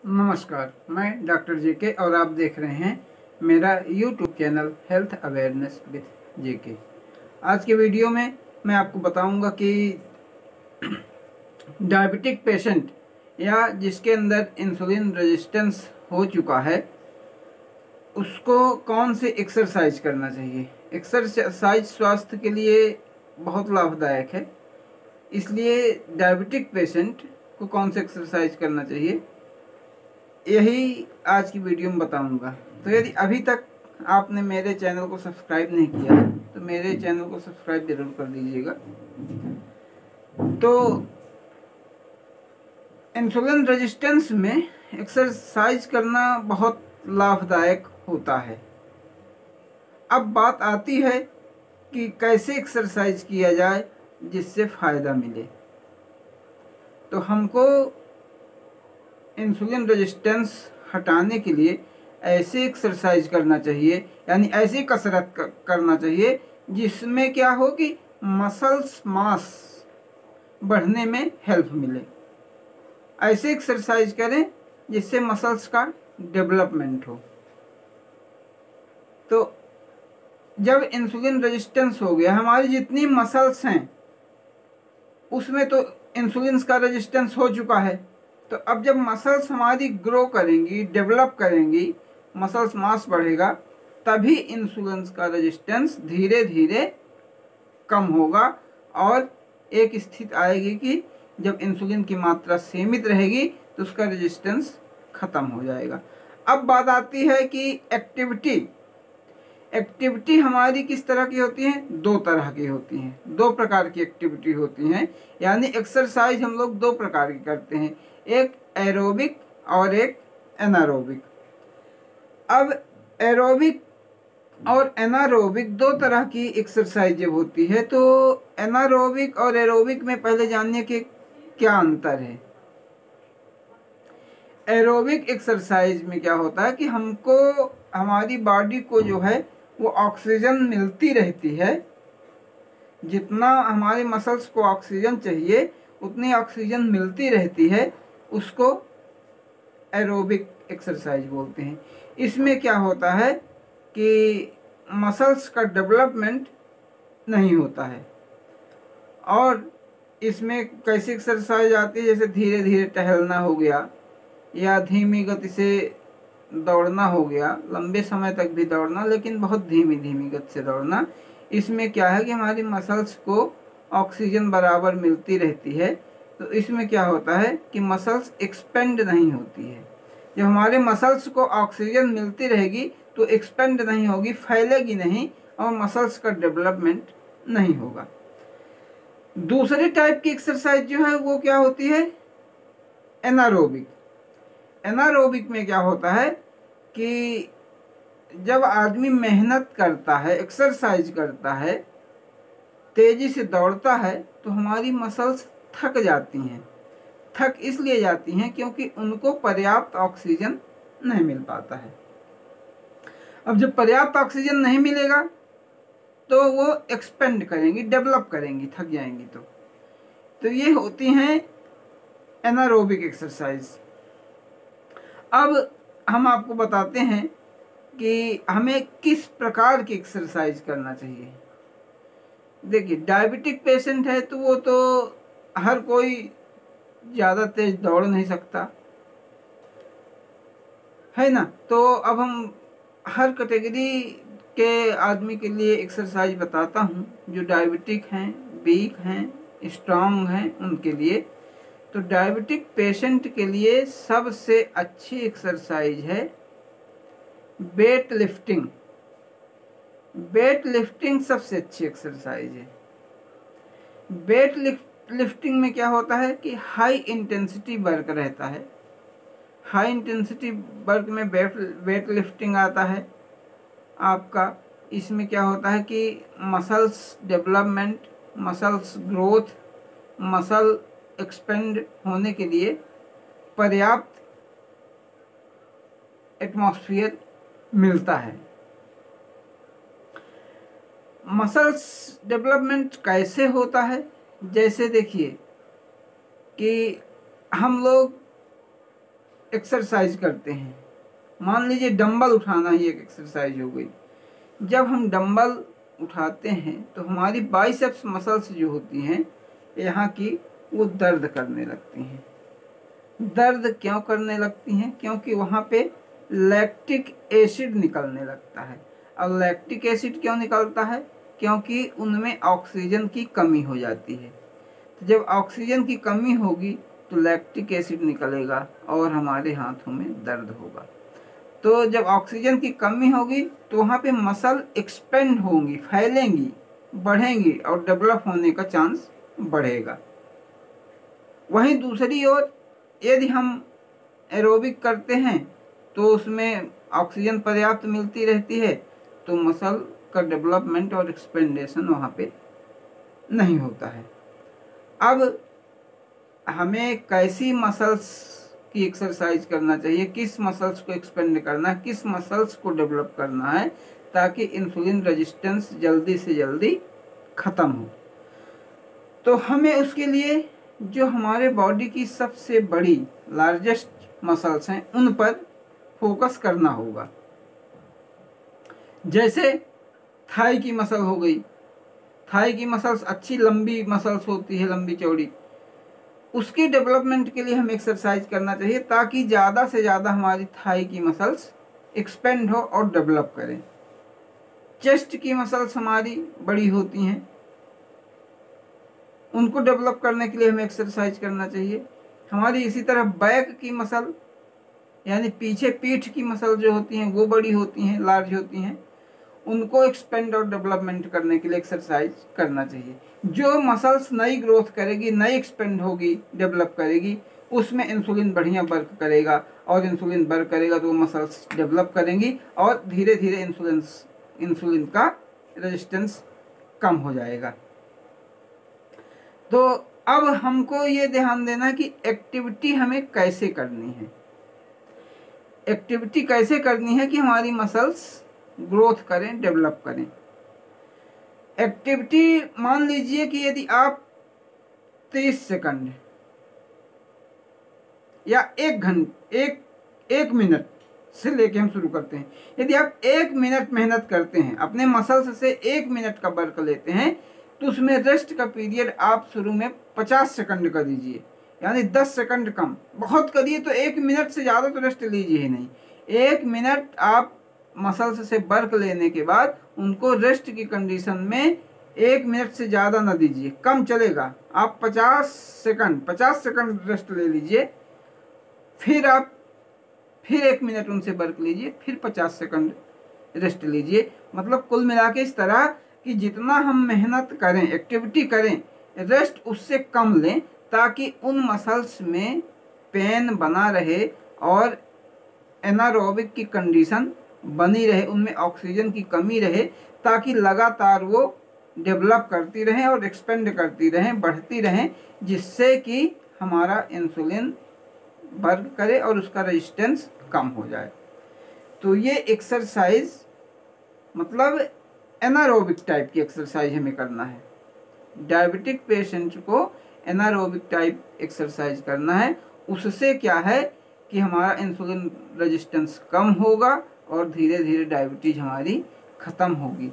नमस्कार, मैं डॉक्टर जेके और आप देख रहे हैं मेरा YouTube channel health awareness with JK. आज के वीडियो में मैं आपको बताऊंगा कि डायबिटिक पेशेंट या जिसके अंदर इंसुलिन रेजिस्टेंस हो चुका है उसको कौन से एक्सरसाइज करना चाहिए। एक्सरसाइज स्वास्थ्य के लिए बहुत लाभदायक है, इसलिए डायबिटिक पेशेंट को कौन से एक्सरसाइज करना चाहिए यही आज की वीडियो में बताऊंगा। तो यदि अभी तक आपने मेरे चैनल को सब्सक्राइब नहीं किया है तो मेरे चैनल को सब्सक्राइब जरूर कर दीजिएगा। तो इंसुलिन रेजिस्टेंस में एक्सरसाइज करना बहुत लाभदायक होता है। अब बात आती है कि कैसे एक्सरसाइज किया जाए जिससे फ़ायदा मिले। तो हमको इंसुलिन रेजिस्टेंस हटाने के लिए ऐसे एक्सरसाइज करना चाहिए, यानी ऐसी कसरत करना चाहिए जिसमें क्या हो कि मसल्स मास बढ़ने में हेल्प मिले। ऐसे एक्सरसाइज करें जिससे मसल्स का डेवलपमेंट हो। तो जब इंसुलिन रेजिस्टेंस हो गया, हमारी जितनी मसल्स हैं उसमें तो इंसुलिन का रेजिस्टेंस हो चुका है, तो अब जब मसल्स हमारी ग्रो करेंगी, डेवलप करेंगी, मसल्स मास बढ़ेगा, तभी इंसुलिन का रेजिस्टेंस धीरे धीरे कम होगा और एक स्थिति आएगी कि जब इंसुलिन की मात्रा सीमित रहेगी तो उसका रेजिस्टेंस खत्म हो जाएगा। अब बात आती है कि एक्टिविटी हमारी किस तरह की होती है? दो तरह की होती हैं, दो प्रकार की एक्टिविटी होती हैं, यानी एक्सरसाइज हम लोग दो प्रकार की करते हैं, एक एरोबिक और एक एनारोबिक। अब एरोबिक और एनारोबिक दो तरह की एक्सरसाइज जब होती है तो एनारोबिक और एरोबिक में पहले जानने के क्या अंतर है। एरोबिक एक्सरसाइज में क्या होता है कि हमको हमारी बॉडी को जो है वो ऑक्सीजन मिलती रहती है, जितना हमारे मसल्स को ऑक्सीजन चाहिए उतनी ऑक्सीजन मिलती रहती है, उसको एरोबिक एक्सरसाइज बोलते हैं। इसमें क्या होता है कि मसल्स का डेवलपमेंट नहीं होता है। और इसमें कैसी एक्सरसाइज आती है, जैसे धीरे धीरे टहलना हो गया या धीमी गति से दौड़ना हो गया, लंबे समय तक भी दौड़ना लेकिन बहुत धीमी धीमी गति से दौड़ना। इसमें क्या है कि हमारी मसल्स को ऑक्सीजन बराबर मिलती रहती है, तो इसमें क्या होता है कि मसल्स एक्सपेंड नहीं होती है। जब हमारे मसल्स को ऑक्सीजन मिलती रहेगी तो एक्सपेंड नहीं होगी, फैलेगी नहीं और मसल्स का डेवलपमेंट नहीं होगा। दूसरे टाइप की एक्सरसाइज जो है वो क्या होती है? एनारोबिक। एनारोबिक में क्या होता है कि जब आदमी मेहनत करता है, एक्सरसाइज करता है, तेजी से दौड़ता है, तो हमारी मसल्स थक जाती हैं। थक इसलिए जाती हैं क्योंकि उनको पर्याप्त ऑक्सीजन नहीं मिल पाता है। अब जब पर्याप्त ऑक्सीजन नहीं मिलेगा तो वो एक्सपेंड करेंगी, डेवलप करेंगी, थक जाएंगी। तो ये होती हैं एनारोबिक एक्सरसाइज। अब हम आपको बताते हैं कि हमें किस प्रकार की एक्सरसाइज करना चाहिए। देखिए, डायबिटिक पेशेंट है तो वो तो हर कोई ज़्यादा तेज दौड़ नहीं सकता है ना। तो अब हम हर कैटेगरी के आदमी के लिए एक्सरसाइज बताता हूँ, जो डायबिटिक हैं, वीक हैं, स्ट्रांग हैं, उनके लिए। तो डायबिटिक पेशेंट के लिए सबसे अच्छी एक्सरसाइज है वेट लिफ्टिंग। वेट लिफ्टिंग सबसे अच्छी एक्सरसाइज है। वेट लिफ्टिंग में क्या होता है कि हाई इंटेंसिटी वर्क रहता है। हाई इंटेंसिटी वर्क में वेट लिफ्टिंग आता है आपका। इसमें क्या होता है कि muscles development, muscles growth, muscle expand होने के लिए पर्याप्त एटमॉस्फेयर मिलता है। मसल्स डेवलपमेंट कैसे होता है? जैसे देखिए कि हम लोग एक्सरसाइज करते हैं, मान लीजिए डंबल उठाना ही एक एक्सरसाइज हो गई। जब हम डंबल उठाते हैं तो हमारी बाइसेप्स मसल्स जो होती हैं यहाँ की, वो दर्द करने लगती हैं। दर्द क्यों करने लगती हैं? क्योंकि वहाँ पे लैक्टिक एसिड निकलने लगता है। अब लैक्टिक एसिड क्यों निकलता है? क्योंकि उनमें ऑक्सीजन की कमी हो जाती है। तो जब ऑक्सीजन की कमी होगी तो लैक्टिक एसिड निकलेगा और हमारे हाथों में दर्द होगा। तो जब ऑक्सीजन की कमी होगी तो वहाँ पे मसल एक्सपेंड होंगी, फैलेंगी, बढ़ेंगी और डेवलप होने का चांस बढ़ेगा। वहीं दूसरी ओर यदि हम एरोबिक करते हैं तो उसमें ऑक्सीजन पर्याप्त मिलती रहती है, तो मसल का डेवलपमेंट और एक्सपेंडेशन वहाँ पे नहीं होता है। अब हमें कैसी मसल्स की एक्सरसाइज करना चाहिए, किस मसल्स को एक्सपेंड करना है, किस मसल्स को डेवलप करना है ताकि इंसुलिन रेजिस्टेंस जल्दी से जल्दी ख़त्म हो। तो हमें उसके लिए जो हमारे बॉडी की सबसे बड़ी लार्जेस्ट मसल्स हैं उन पर फोकस करना होगा। जैसे थाई की मसल हो गई, थाई की मसल्स अच्छी लंबी मसल्स होती है, लंबी चौड़ी, उसके डेवलपमेंट के लिए हमें एक्सरसाइज करना चाहिए ताकि ज़्यादा से ज़्यादा हमारी थाई की मसल्स एक्सपेंड हो और डेवलप करें। चेस्ट की मसल्स हमारी बड़ी होती हैं, उनको डेवलप करने के लिए हमें एक्सरसाइज करना चाहिए। हमारी इसी तरह बैक की मसल यानी पीछे पीठ की मसल जो होती हैं वो बड़ी होती हैं, लार्ज होती हैं, उनको एक्सपेंड और डेवलपमेंट करने के लिए एक्सरसाइज करना चाहिए। जो मसल्स नई ग्रोथ करेगी, नई एक्सपेंड होगी, डेवलप करेगी, उसमें इंसुलिन बढ़िया वर्क करेगा और इंसुलिन वर्क करेगा तो वो मसल्स डेवलप करेंगी और धीरे धीरे इंसुलिन का रेजिस्टेंस कम हो जाएगा। तो अब हमको ये ध्यान देना कि एक्टिविटी हमें कैसे करनी है। एक्टिविटी कैसे करनी है कि हमारी मसल्स ग्रोथ करें, डेवलप करें। एक्टिविटी मान लीजिए कि यदि आप 30 सेकंड या 1 मिनट से लेके हम शुरू करते हैं, यदि आप 1 मिनट मेहनत करते हैं, अपने मसल्स से 1 मिनट का वर्क लेते हैं, तो उसमें रेस्ट का पीरियड आप शुरू में 50 सेकंड का दीजिए, यानी 10 सेकंड कम। बहुत करिए तो 1 मिनट से ज़्यादा तो रेस्ट लीजिए ही नहीं। 1 मिनट आप मसल्स से वर्क लेने के बाद उनको रेस्ट की कंडीशन में 1 मिनट से ज़्यादा ना दीजिए, कम चलेगा। आप 50 सेकंड रेस्ट ले लीजिए, फिर आप फिर 1 मिनट उनसे वर्क लीजिए, फिर 50 सेकंड रेस्ट लीजिए। मतलब कुल मिला के इस तरह कि जितना हम मेहनत करें, एक्टिविटी करें, रेस्ट उससे कम लें ताकि उन मसल्स में पेन बना रहे और एनारोबिक की कंडीशन बनी रहे, उनमें ऑक्सीजन की कमी रहे, ताकि लगातार वो डेवलप करती रहें और एक्सपेंड करती रहें, बढ़ती रहें, जिससे कि हमारा इंसुलिन वर्क करे और उसका रेजिस्टेंस कम हो जाए। तो ये एक्सरसाइज मतलब एनारोबिक टाइप की एक्सरसाइज हमें करना है। डायबिटिक पेशेंट को एनारोबिक टाइप एक्सरसाइज करना है। उससे क्या है कि हमारा इंसुलिन रेजिस्टेंस कम होगा और धीरे धीरे डायबिटीज हमारी ख़त्म होगी।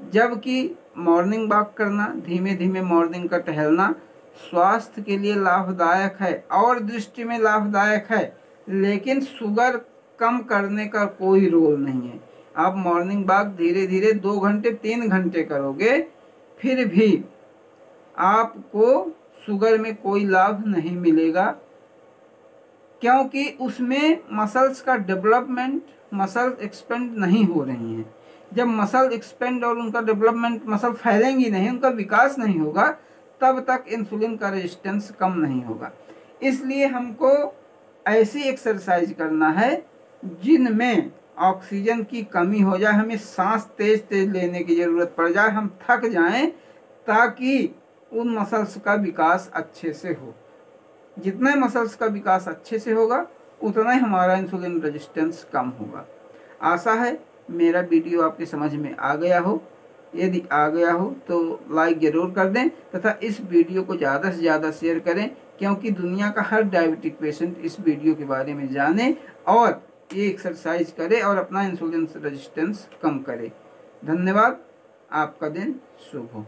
जबकि मॉर्निंग वॉक करना, धीमे धीमे मॉर्निंग का टहलना स्वास्थ्य के लिए लाभदायक है और दृष्टि में लाभदायक है, लेकिन शुगर कम करने का कोई रोल नहीं है। आप मॉर्निंग वॉक धीरे धीरे 2 घंटे 3 घंटे करोगे, फिर भी आपको शुगर में कोई लाभ नहीं मिलेगा, क्योंकि उसमें मसल्स का डेवलपमेंट, मसल एक्सपेंड नहीं हो रही हैं। जब मसल एक्सपेंड और उनका डेवलपमेंट, मसल फैलेंगी नहीं, उनका विकास नहीं होगा, तब तक इंसुलिन का रेजिस्टेंस कम नहीं होगा। इसलिए हमको ऐसी एक्सरसाइज करना है जिनमें ऑक्सीजन की कमी हो जाए, हमें सांस तेज तेज लेने की ज़रूरत पड़ जाए, हम थक जाएं, ताकि उन मसल्स का विकास अच्छे से हो। जितने मसल्स का विकास अच्छे से होगा उतना ही हमारा इंसुलिन रेजिस्टेंस कम होगा। आशा है मेरा वीडियो आपके समझ में आ गया हो। यदि आ गया हो तो लाइक ज़रूर कर दें तथा इस वीडियो को ज़्यादा से ज़्यादा शेयर करें, क्योंकि दुनिया का हर डायबिटिक पेशेंट इस वीडियो के बारे में जाने और ये एक्सरसाइज करे और अपना इंसुलिन रेजिस्टेंस कम करे। धन्यवाद। आपका दिन शुभ हो।